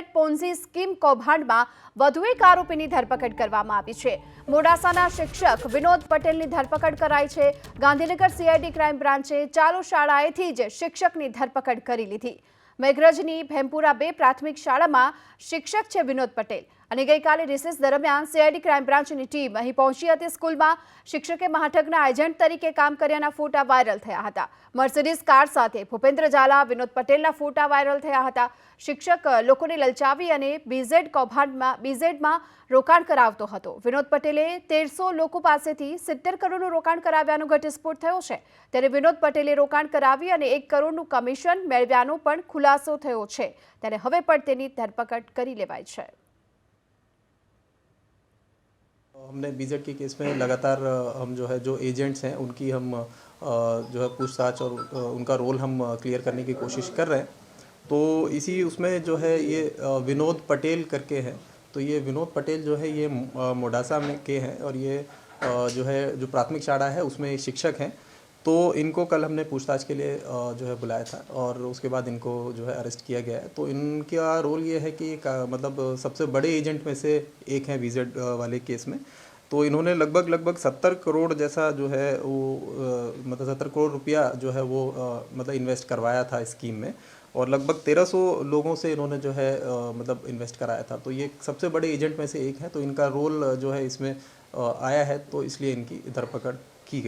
BZ Ponzi scheme કૌભાંડમાં વધુ એક આરોપીની ધરપકડ કરવામાં આવી છે। મોડાસાના શિક્ષક વિનોદ પટેલની ધરપકડ કરાઈ છે। ગાંધીનગર સીઆઈડી ક્રાઇમ બ્રાન્ચે ચાલુ શાળાએથી જ શિક્ષકની ધરપકડ કરી લીધી। મેઘરજની ભેમપુરા 2 પ્રાથમિક શાળામાં શિક્ષક છે વિનોદ પટેલ અને ગઈકાલે રિસેસ દરમિયાન સીઆઈડી ક્રાઇમ બ્રાન્ચની ટીમ અહીં પહોંચી હતી। સ્કૂલમાં શિક્ષકે મહાઠગના એજન્ટ તરીકે કામ કર્યાના ફોટા વાયરલ થયા હતા। મર્સિડીઝ કાર સાથે ભૂપેન્દ્ર ઝાલા, વિનોદ પટેલના ફોટા વાયરલ થયા હતા। શિક્ષક લોકોને લલચાવી અને બીઝેડમાં રોકાણ કરાવતો હતો। વિનોદ પટેલે 1300 લોકો પાસેથી 70 કરોડનું રોકાણ કરાવ્યાનો ઘટસ્ફોટ થયો છે। ત્યારે વિનોદ પટેલે રોકાણ કરાવી અને 1 કરોડનું કમિશન મેળવ્યાનો પણ ખુલાસો થયો છે। ત્યારે હવે પણ તેની ધરપકડ કરી લેવાઈ છે। हमने बीजेड के केस में लगातार हम जो एजेंट्स हैं उनकी हम जो है पूछताछ और उनका रोल हम क्लियर करने की कोशिश कर रहे हैं। तो इसी उसमें जो है ये विनोद पटेल करके हैं। तो ये विनोद पटेल जो है ये मोडासा में के हैं और ये जो प्राथमिक शाला है उसमें शिक्षक हैं। तो इनको कल हमने पूछताछ के लिए जो है बुलाया था और उसके बाद इनको जो है अरेस्ट किया गया है। तो इनका रोल ये है कि मतलब सबसे बड़े एजेंट में से एक है बीजेड वाले केस में। तो इन्होंने लगभग 70 करोड़ जैसा जो है वो मतलब 70 करोड़ रुपया जो है वो मतलब इन्वेस्ट करवाया था स्कीम में और लगभग 1300 लोगों से इन्होंने जो है मतलब इन्वेस्ट कराया था। तो ये सबसे बड़े एजेंट में से एक है। तो इनका रोल जो है इसमें आया है तो इसलिए इनकी धरपकड़